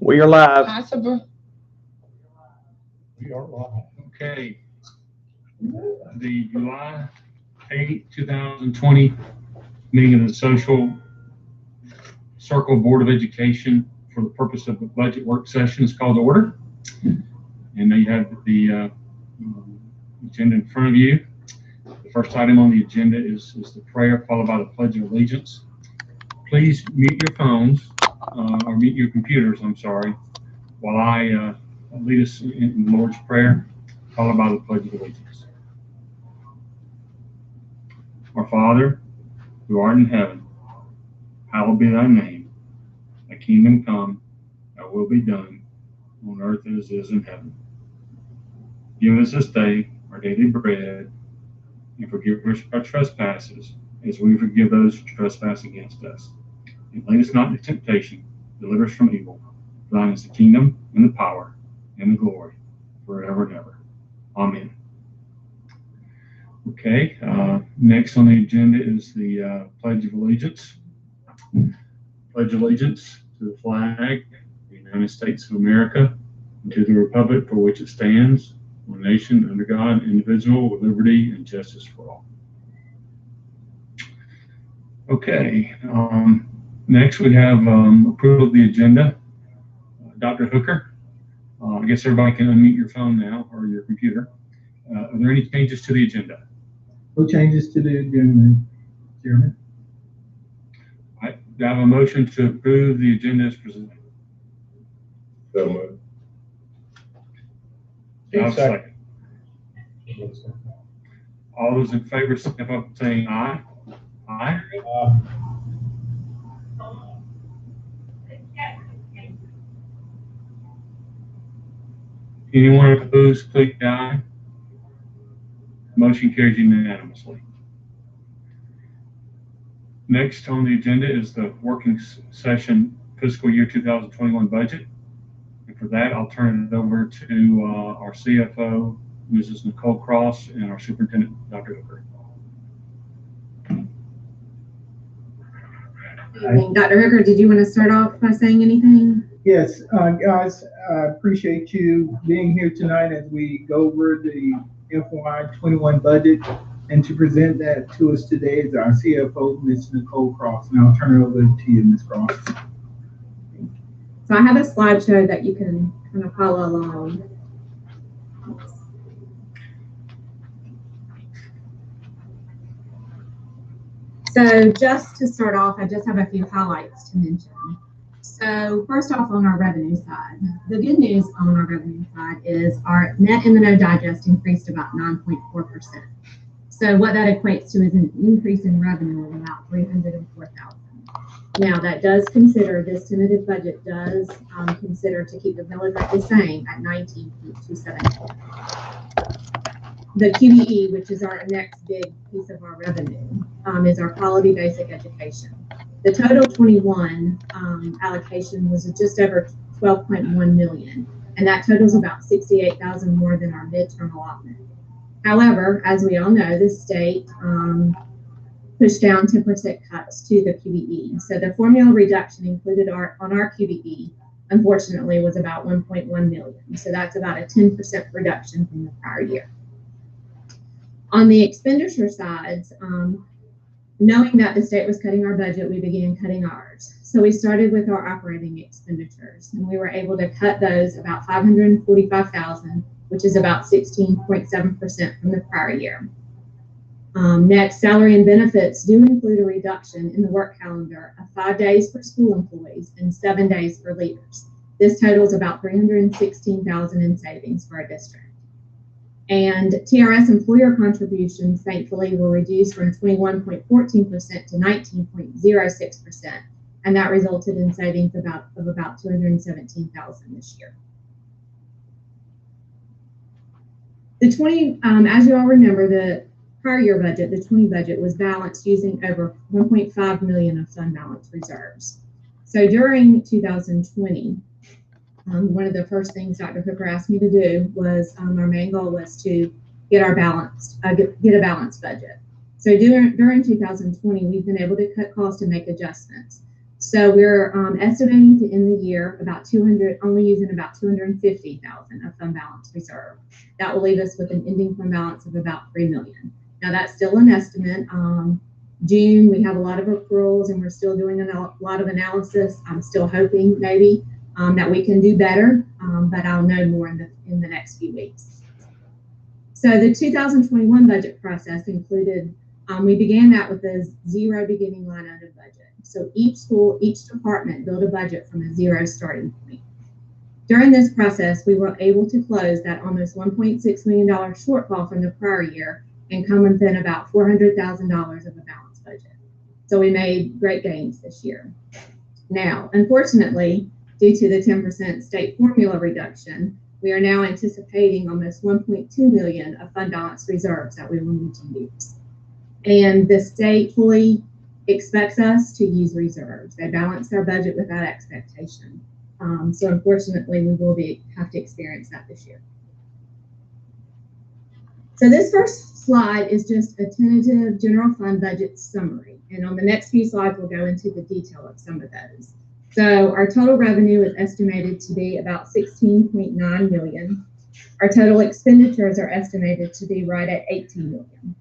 We are live. Possible. We are live. Okay. The July 8, 2020 meeting of the Social Circle Board of Education for the purpose of a budget work session is called to order. And now you have the agenda in front of you. The first item on the agenda is the prayer followed by the Pledge of Allegiance. Please mute your phones or mute your computers, I'm sorry, while I lead us in the Lord's Prayer, followed by the Pledge of Allegiance. Our Father, who art in heaven, hallowed be thy name. Thy kingdom come, thy will be done, on earth as it is in heaven. Give us this day our daily bread, and forgive us our trespasses, as we forgive those who trespass against us. And lead us not into temptation, deliver us from evil. For thine is the kingdom, and the power, and the glory, forever and ever. Amen. Okay, next on the agenda is the Pledge of Allegiance. Pledge allegiance to the flag of the United States of America, and to the republic for which it stands, one nation under God, indivisible, with liberty and justice for all. Okay, next we have approval of the agenda. Dr. Hooker, I guess everybody can unmute your phone now or your computer. Are there any changes to the agenda? No changes to the agenda, Chairman. I have a motion to approve the agenda as presented. So moved. Do I have a second? All those in favor step up saying aye. Aye. Anyone opposed, click aye. Motion carries unanimously. Next on the agenda is the working session fiscal year 2021 budget. And for that, I'll turn it over to our CFO, Mrs. Nicole Cross, and our superintendent, Dr. Hooker. Good evening. Dr. Hooker, did you want to start off by saying anything? Yes, guys, I appreciate you being here tonight as we go over the FY21 budget. And to present that to us today is our CFO, Ms. Nicole Cross. And I'll turn it over to you, Ms. Cross. So I have a slideshow that you can kind of follow along. So just to start off, I just have a few highlights to mention. So first off, on our revenue side, the good news on our revenue side is our net M&O digest increased about 9.4%. So what that equates to is an increase in revenue of about $304,000. Now that does consider, this tentative budget does consider to keep the millage rate the same at 19.274. The QBE, which is our next big piece of our revenue, is our quality basic education. The total 21 allocation was just over 12.1 million, and that totals about 68,000 more than our midterm allotment. However, as we all know, the state pushed down 10% cuts to the QBE. So the formula reduction included on our QBE, unfortunately, was about 1.1 million. So that's about a 10% reduction from the prior year. On the expenditure sides, knowing that the state was cutting our budget, we began cutting ours. So we started with our operating expenditures, and we were able to cut those about 545,000, which is about 16.7% from the prior year. Next, salary and benefits do include a reduction in the work calendar of 5 days for school employees and 7 days for leaders. This totals about 316,000 in savings for our district. And TRS employer contributions, thankfully, were reduced from 21.14% to 19.06%, and that resulted in savings of about 217,000 this year. The 20, as you all remember, the prior year budget, the 20 budget, was balanced using over 1.5 million of fund balance reserves. So during 2020, one of the first things Dr. Hooker asked me to do was our main goal was to get a balanced budget. So during 2020, we've been able to cut costs and make adjustments. So we're estimating to end the year about 200, only using about 250,000 of fund balance reserve. That will leave us with an ending fund balance of about 3 million. Now that's still an estimate. June, we have a lot of accruals and we're still doing a lot of analysis. I'm still hoping maybe that we can do better, but I'll know more in the next few weeks. So the 2021 budget process included, we began that with a zero beginning line item budget. So each school, each department built a budget from a zero starting point. During this process, we were able to close that almost $1.6 million shortfall from the prior year and come within about $400,000 of a balanced budget. So we made great gains this year. Now, unfortunately, due to the 10% state formula reduction, we are now anticipating almost 1.2 million of fund balance reserves that we will need to use. And the state fully expects us to use reserves. They balance their budget with that expectation. So unfortunately, we will have to experience that this year. So this first slide is just a tentative general fund budget summary. And on the next few slides, we'll go into the detail of some of those. So our total revenue is estimated to be about 16.9 million. Our total expenditures are estimated to be right at 18 million.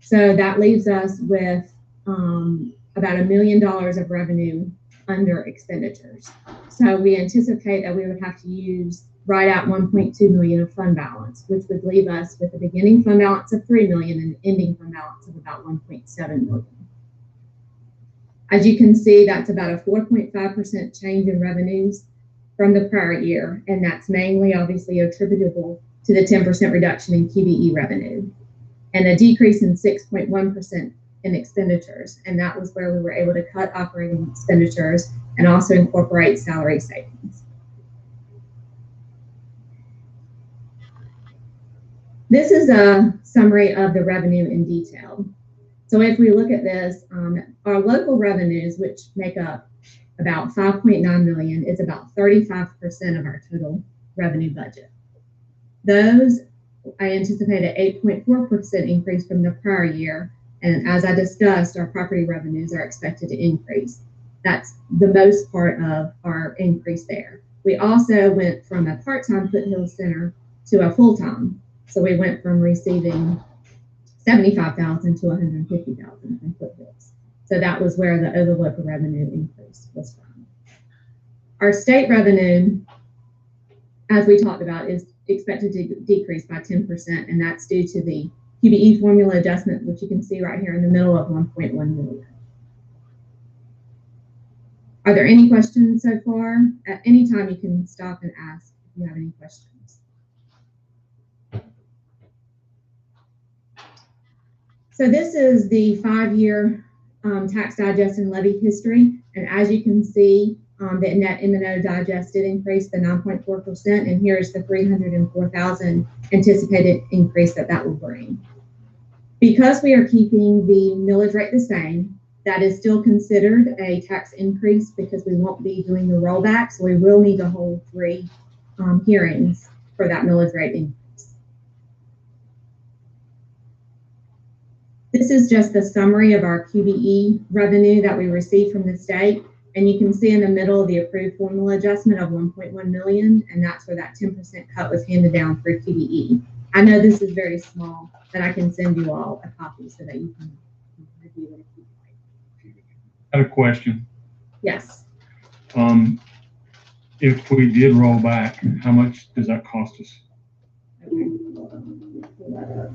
So that leaves us with about $1 million of revenue under expenditures. So we anticipate that we would have to use right at 1.2 million of fund balance, which would leave us with a beginning fund balance of 3 million and an ending fund balance of about 1.7 million. As you can see, that's about a 4.5% change in revenues from the prior year, and that's mainly obviously attributable to the 10% reduction in QBE revenue and a decrease in 6.1% in expenditures, and that was where we were able to cut operating expenditures and also incorporate salary savings. This is a summary of the revenue in detail. So if we look at this, our local revenues, which make up about 5.9 million, is about 35% of our total revenue budget. Those, I anticipate an 8.4% increase from the prior year. And as I discussed, our property revenues are expected to increase. That's the most part of our increase there. We also went from a part-time Foothill Center to a full-time. So we went from receiving 75,000 to 150,000 from Foothills. So that was where the other local revenue increase was from. Our state revenue, as we talked about, is expected to decrease by 10%, and that's due to the QBE formula adjustment, which you can see right here in the middle of 1.1 million. Are there any questions so far? At any time, you can stop and ask if you have any questions. So this is the 5-year tax digest and levy history. And as you can see, the net M&O digest did increase the 9.4%. And here's the 304,000 anticipated increase that will bring. Because we are keeping the millage rate the same, that is still considered a tax increase because we won't be doing the rollback. So we will need to hold 3 hearings for that millage rate increase. This is just the summary of our QBE revenue that we received from the state. And you can see in the middle the approved formula adjustment of 1.1 million, and that's where that 10% cut was handed down for QBE. I know this is very small, but I can send you all a copy so that you can review it if you'd like. I have a question. Yes. If we did roll back, how much does that cost us? Okay. Pull that up.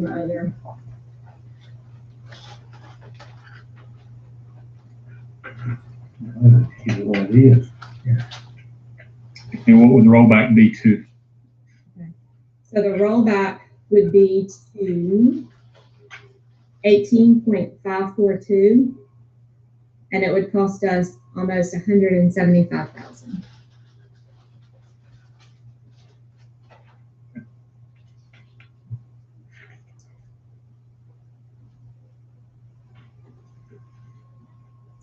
Other. What it is. Yeah. And what would the rollback be to? Okay. So the rollback would be to 18.542, and it would cost us almost 175,000.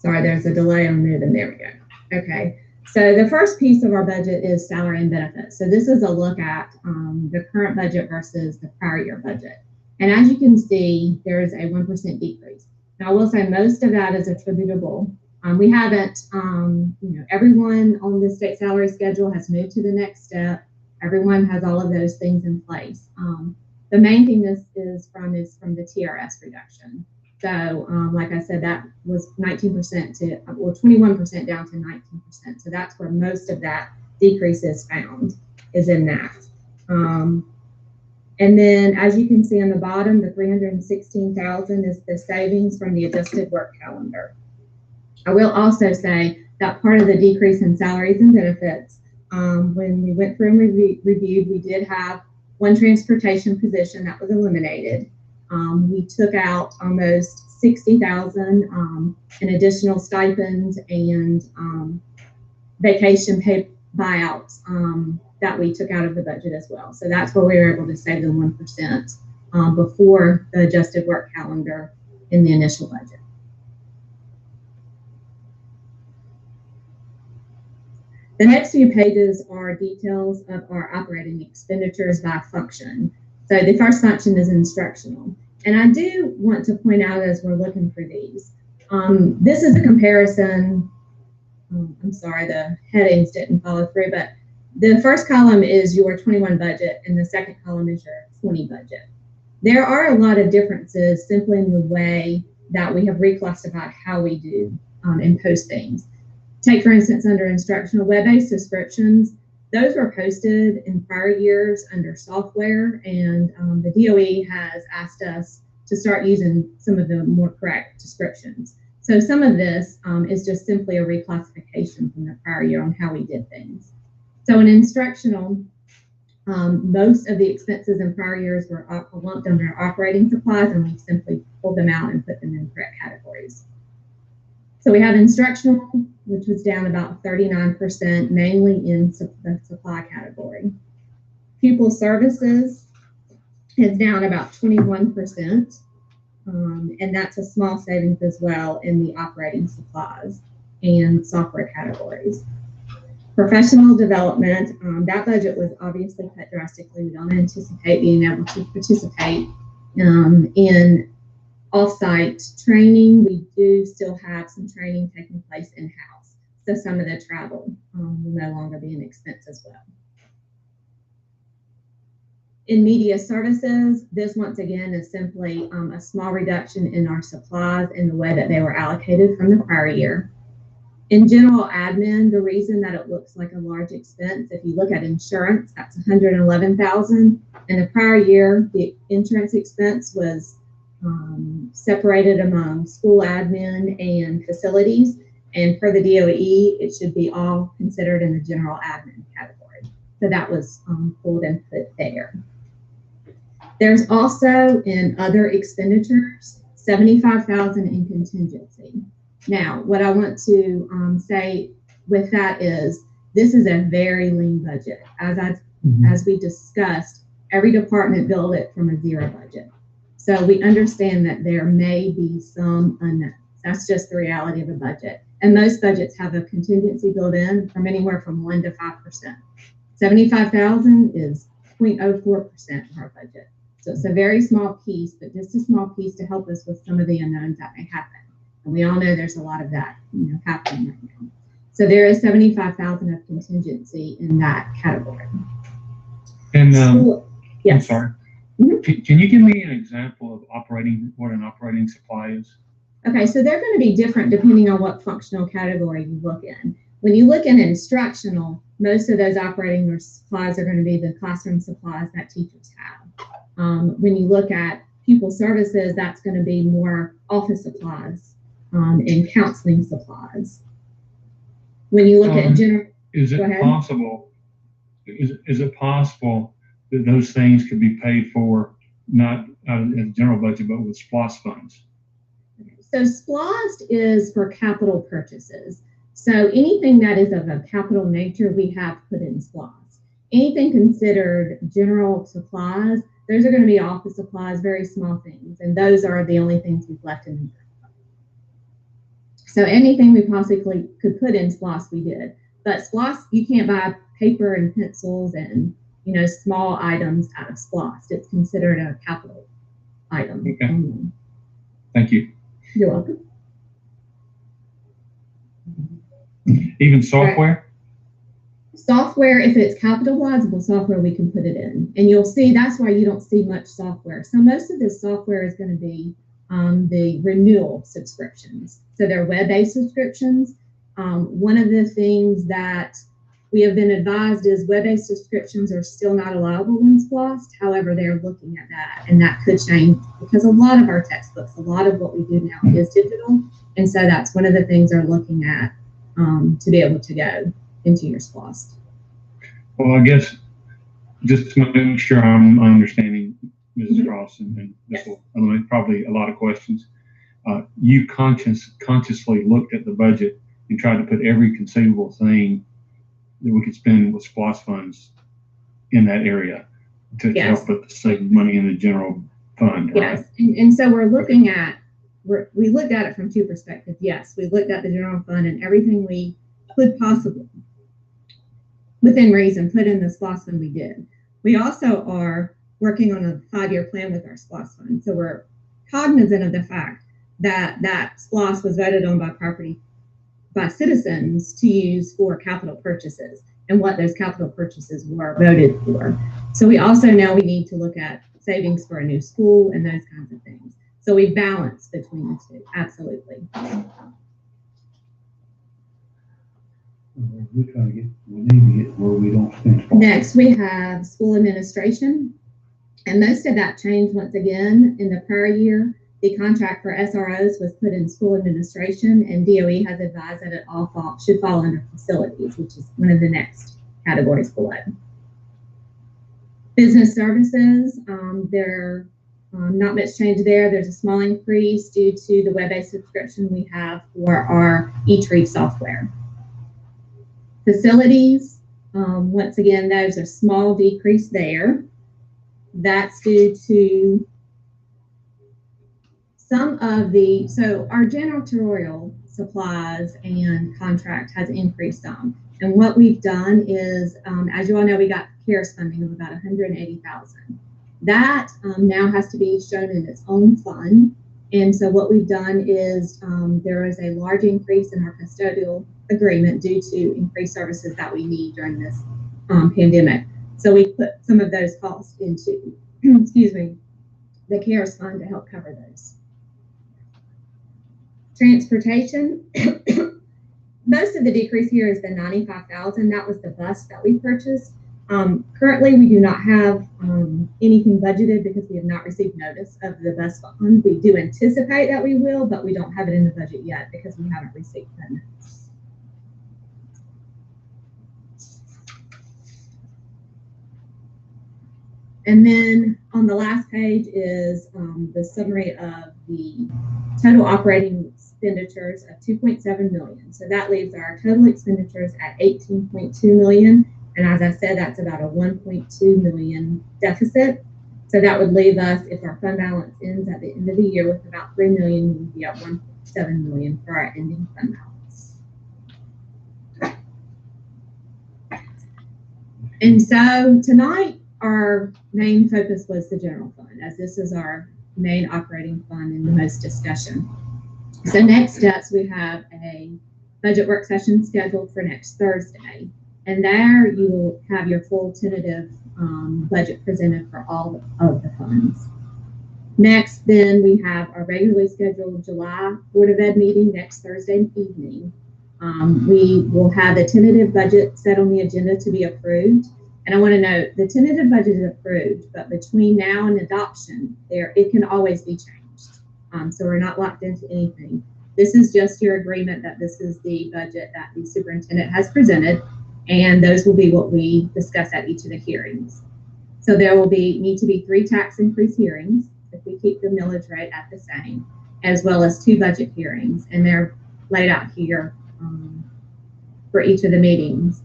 Sorry, there's a delay on moving. There we go. Okay. So the first piece of our budget is salary and benefits. So this is a look at the current budget versus the prior year budget. And as you can see, there is a 1% decrease. Now, I will say most of that is attributable. We haven't, everyone on the state salary schedule has moved to the next step. Everyone has all of those things in place. The main thing this is from the TRS reduction. So, like I said, that was 19% to, or 21% down to 19%. So that's where most of that decrease is found, is in that. And then, as you can see on the bottom, the 316,000 is the savings from the adjusted work calendar. I will also say that part of the decrease in salaries and benefits, when we went through and reviewed, we did have one transportation position that was eliminated. We took out almost 60,000 in additional stipends and vacation pay buyouts that we took out of the budget as well. So that's where we were able to save the 1% before the adjusted work calendar in the initial budget. The next few pages are details of our operating expenditures by function. So the first function is instructional. And I do want to point out as we're looking for these, this is a comparison. I'm sorry, the headings didn't follow through, but the first column is your 21 budget and the second column is your 20 budget. There are a lot of differences simply in the way that we have reclassified how we do and post things. Take, for instance, under instructional web-based subscriptions, those were posted in prior years under software, and the DOE has asked us to start using some of the more correct descriptions. So some of this is just simply a reclassification from the prior year on how we did things. So in instructional, most of the expenses in prior years were lumped under operating supplies, and we simply pulled them out and put them in correct categories. So we have instructional, which was down about 39%, mainly in the supply category. Pupil services is down about 21%, and that's a small savings as well in the operating supplies and software categories. Professional development, that budget was obviously cut drastically. We don't anticipate being able to participate in off-site training. We do still have some training taking place in-house. So some of the travel will no longer be an expense as well. In media services, this once again is simply a small reduction in our supplies in the way that they were allocated from the prior year. In general admin, the reason that it looks like a large expense, if you look at insurance, that's $111,000. In the prior year, the insurance expense was separated among school admin and facilities, and per the DOE, it should be all considered in the general admin category. So that was pulled and put there. There's also in other expenditures, $75,000 in contingency. Now, what I want to say with that is, this is a very lean budget. As we discussed, every department built it from a zero budget. So we understand that there may be some unknowns. That's just the reality of a budget. And most budgets have a contingency built in from anywhere from 1% to 5%. 75,000 is 0.04% of our budget. So it's a very small piece, but just a small piece to help us with some of the unknowns that may happen. And we all know there's a lot of that happening right now. So there is 75,000 of contingency in that category. And yes. I'm sorry. Mm-hmm. Can you give me an example of what an operating supply is? Okay, so they're going to be different depending on what functional category you look in. When you look in instructional, most of those operating supplies are going to be the classroom supplies that teachers have. When you look at pupil services, that's going to be more office supplies and counseling supplies. When you look at general, is it possible that those things could be paid for not in the general budget, but with SPLOST funds? So SPLOST is for capital purchases. So anything that is of a capital nature, we have put in SPLOST. Anything considered general supplies, those are going to be office supplies, very small things, and those are the only things we've left in the budget. So anything we possibly could put in SPLOST, we did. But SPLOST, you can't buy paper and pencils and small items out of SPLOST. It's considered a capital item. Okay. Thank you. You're welcome. Even software? Software, if it's capitalizable software, we can put it in. And you'll see that's why you don't see much software. So most of this software is going to be the renewal subscriptions. So they're web-based subscriptions. One of the things that we have been advised is web-based subscriptions are still not allowable in SPLOST. However, they're looking at that, and that could change because a lot of our textbooks, a lot of what we do now is digital. And so that's one of the things they're looking at to be able to go into your SPLOST. Well, I guess just to make sure I'm understanding Mrs. Ross, and this will eliminate probably a lot of questions. You consciously looked at the budget and tried to put every conceivable thing that we could spend with SPLOST funds in that area to help us save money in the general fund. Yes, right? and so we're looking at, we looked at it from two perspectives. Yes, we looked at the general fund and everything we could possibly, within reason, put in the SPLOST fund we did. We also are working on a 5-year plan with our SPLOST fund. So we're cognizant of the fact that that SPLOST was voted on by citizens to use for capital purchases and what those capital purchases were voted for. So we also know we need to look at savings for a new school and those kinds of things. So we balance between the two, absolutely. We need to get where we don't spend. Next, we have school administration. And most of that changed once again in the prior year. The contract for SROs was put in school administration, and DOE has advised that it all should fall under facilities, which is one of the next categories below. Business services, there not much change there. There's a small increase due to the web-based subscription we have for our eTreat software. Facilities, once again, there's a small decrease there. That's due to some of the, so our janitorial supplies and contract has increased some. And what we've done is, as you all know, we got CARES funding of about $180,000. That now has to be shown in its own fund. And so what we've done is there is a large increase in our custodial agreement due to increased services that we need during this pandemic. So we put some of those costs into, excuse me, the CARES fund to help cover those. Transportation, most of the decrease here is the $95,000. That was the bus that we purchased. Currently, we do not have anything budgeted because we have not received notice of the bus fund. We do anticipate that we will, but we don't have it in the budget yet because we haven't received that notice. And then on the last page is the summary of the total operating expenditures of $2.7 million. So that leaves our total expenditures at $18.2 million. And as I said, that's about a $1.2 million deficit. So that would leave us, if our fund balance ends at the end of the year with about $3 million, we would be at $1.7 million for our ending fund balance. And so tonight, our main focus was the general fund, as this is our main operating fund and the most discussion. So next steps, we have a budget work session scheduled for next Thursday. And there you will have your full tentative budget presented for all of the funds. Next, then we have our regularly scheduled July Board of Ed meeting next Thursday evening. We will have the tentative budget set on the agenda to be approved. And I want to note the tentative budget is approved, but between now and adoption, it can always be changed. So we're not locked into anything. This is just your agreement that this is the budget that the superintendent has presented, and those will be what we discuss at each of the hearings. So there will need to be 3 tax increase hearings if we keep the millage rate at the same, as well as 2 budget hearings, and they're laid out here for each of the meetings.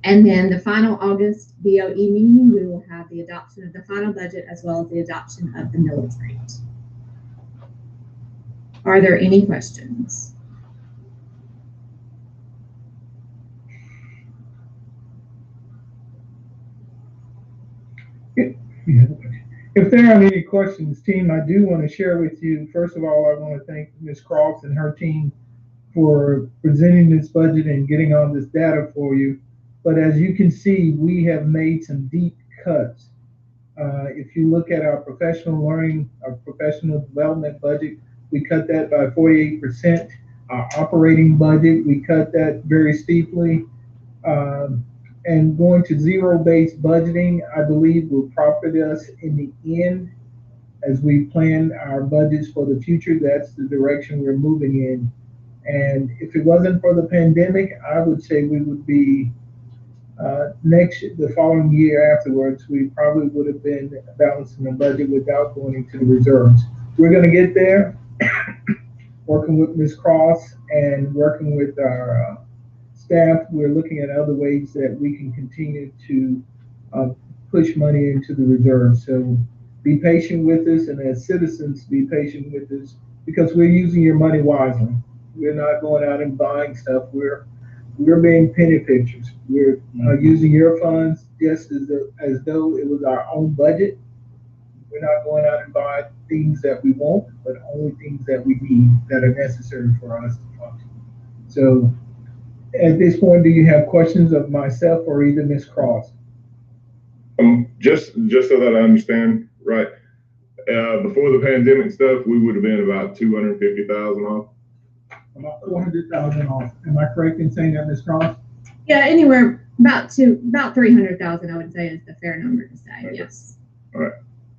And then the final August BOE meeting, we will have the adoption of the final budget as well as the adoption of the millage rate. Are there any questions? Yeah. If there aren't any questions, team, I do want to share with you, first of all, I want to thank Ms. Cross and her team for presenting this budget and getting all this data for you. But as you can see, we have made some deep cuts. If you look at our professional learning, our professional development budget, we cut that by 48%. Our operating budget, we cut that very steeply. And going to zero-based budgeting, I believe will profit us in the end as we plan our budgets for the future. That's the direction we're moving in. And if it wasn't for the pandemic, I would say we would be the following year afterwards, we probably would have been balancing the budget without going into the reserves. We're going to get there, working with Ms. Cross and working with our staff. We're looking at other ways that we can continue to push money into the reserves. So be patient with us, and as citizens, be patient with us because we're using your money wisely. We're not going out and buying stuff. We're being penny pinchers. We're using your funds just as though it was our own budget. We're not going out and buying things that we want, but only things that we need that are necessary for us to function. So at this point, do you have questions of myself or either Ms. Cross? Just so that I understand, right? Before the pandemic stuff, we would have been about 250,000 off. About 400,000 off. Am I correct in saying that, Ms. Cross? Yeah, anywhere about 300,000, I would say is the fair number to say. Okay. Yes. All right.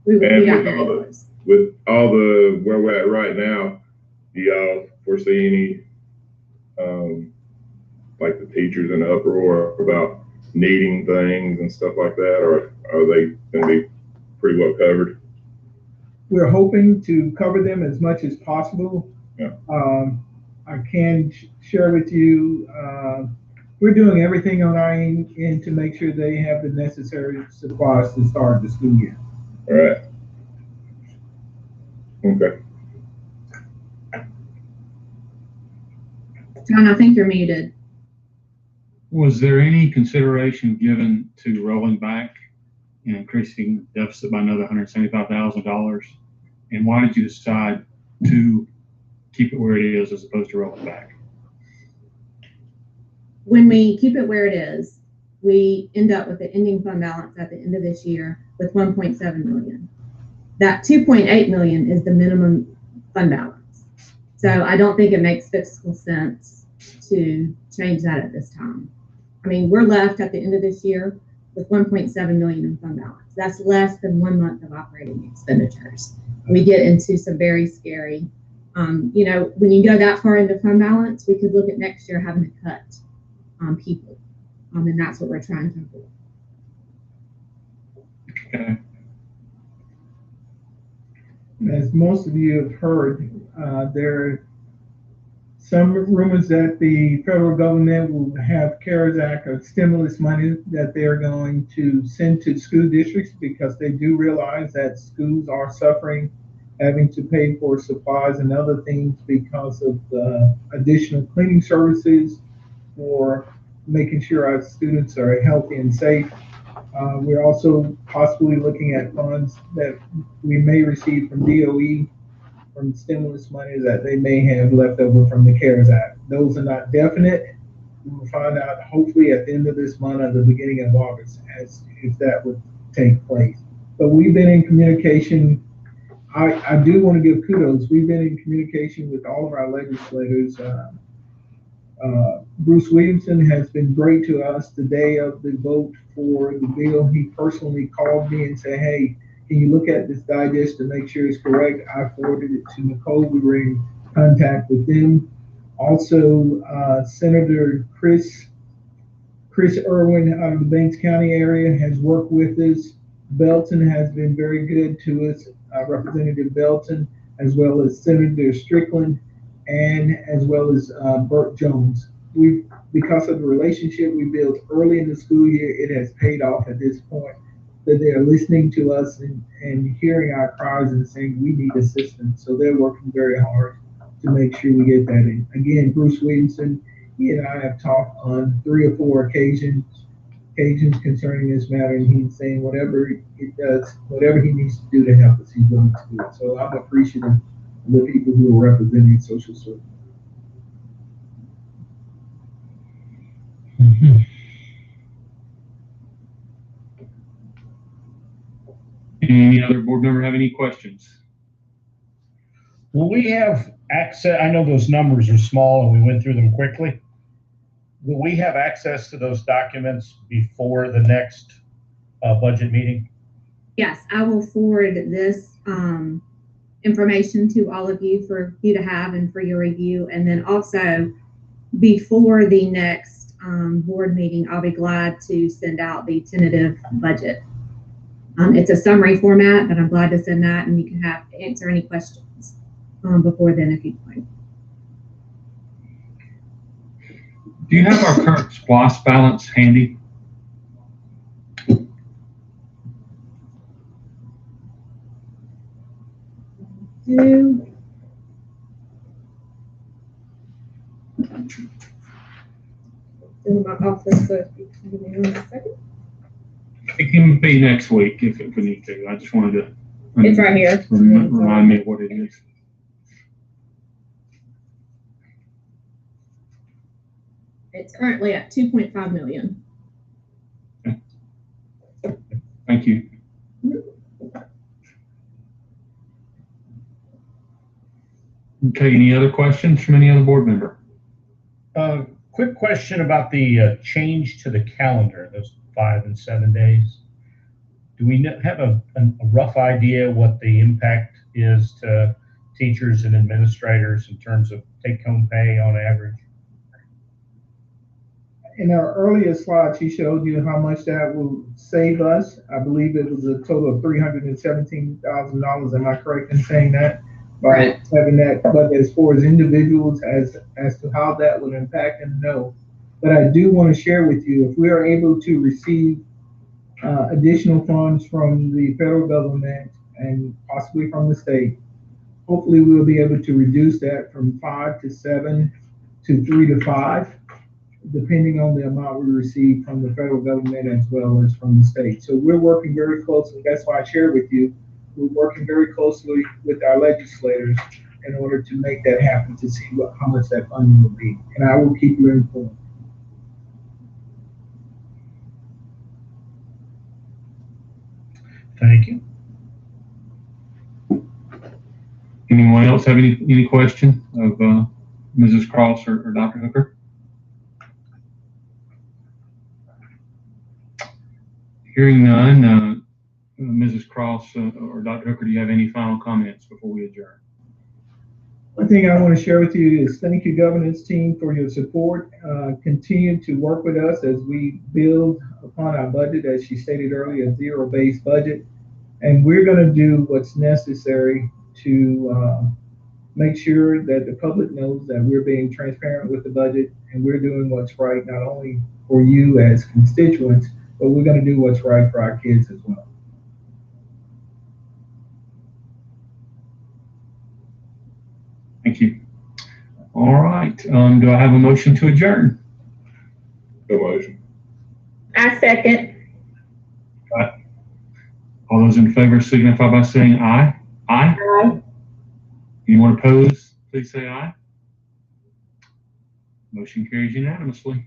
We got with very all close. With all the where we're at right now, do y'all foresee any like the teachers in the uproar about needing things and stuff like that, or are they going to be pretty well covered? We're hoping to cover them as much as possible. Yeah. I can share with you, we're doing everything on our end to make sure they have the necessary supplies to start the school year. All right. Okay. John, I think you're muted. Was there any consideration given to rolling back and increasing the deficit by another $175,000? And why did you decide to keep it where it is as opposed to rolling back? When we keep it where it is, we end up with the ending fund balance at the end of this year with 1.7 million. That 2.8 million is the minimum fund balance. So I don't think it makes fiscal sense to change that at this time. I mean, we're left at the end of this year with 1.7 million in fund balance. That's less than 1 month of operating expenditures. We get into some very scary, you know, when you go that far into fund balance, we could look at next year having to cut people. And that's what we're trying to avoid. Okay. As most of you have heard, there are some rumors that the federal government will have CARES Act or stimulus money that they're going to send to school districts because they do realize that schools are suffering, having to pay for supplies and other things because of the additional cleaning services for making sure our students are healthy and safe. We're also possibly looking at funds that we may receive from DOE, from stimulus money that they may have left over from the CARES Act. Those are not definite. We will find out hopefully at the end of this month or the beginning of August as if that would take place. But we've been in communication. I do want to give kudos. We've been in communication with all of our legislators. Bruce Williamson has been great to us the day of the vote for the bill. He personally called me and said, hey, can you look at this digest to make sure it's correct? I forwarded it to Nicole. We were in contact with them. Also, Senator Chris Irwin out of the Banks County area has worked with us. Belton has been very good to us, Representative Belton, as well as Senator Strickland, and as well as Burt Jones. Because of the relationship we built early in the school year, it has paid off at this point that they are listening to us and hearing our cries and saying we need assistance. So they're working very hard to make sure we get that in. Again, Bruce Williamson, he and I have talked on 3 or 4 occasions occasions concerning this matter, and he's saying whatever it does, whatever he needs to do to help us, he's willing to do it. So I'm appreciative of the people who are representing social service. Any other board member have any questions? Will we have access? I know those numbers are small and we went through them quickly. Will we have access to those documents before the next budget meeting? Yes, I will forward this information to all of you for you to have and for your review. And then also before the next board meeting, I'll be glad to send out the tentative budget. It's a summary format, but I'm glad to send that, and you can answer any questions before then if you'd like. Do you have our current SPOS balance handy? In my office, so give me 1 second. It can be next week if we need to. I just wanted to. It's right here. Remind me of what it is. It's currently at 2.5 million. Okay. Thank you. Okay, any other questions from any other board member? Quick question about the change to the calendar, those 5 and 7 days. Do we have a rough idea what the impact is to teachers and administrators in terms of take-home pay on average? In our earlier slide, she showed you how much that will save us. I believe it was a total of $317,000. Am I correct in saying that? By having that, but as far as individuals, as to how that would impact them, no. But I do want to share with you, if we are able to receive additional funds from the federal government and possibly from the state, hopefully we'll be able to reduce that from 5 to 7 to 3 to 5, depending on the amount we receive from the federal government as well as from the state. So we're working very closely. That's why I shared with you. We're working very closely with our legislators in order to make that happen, to see how much that funding will be. And I will keep you informed. Thank you. Anyone else have any question of Mrs. Cross or Dr. Hooker? Hearing none, Mrs. Cross or Dr. Hooker, do you have any final comments before we adjourn? One thing I want to share with you is thank you, governance team, for your support. Continue to work with us as we build upon our budget, as she stated earlier, a zero-based budget. And we're going to do what's necessary to make sure that the public knows that we're being transparent with the budget and we're doing what's right, not only for you as constituents, but we're going to do what's right for our kids as well. Thank you. All right. Do I have a motion to adjourn? No motion. I second. All those in favor signify by saying aye. Aye. Aye. Anyone opposed, please say aye. Motion carries unanimously.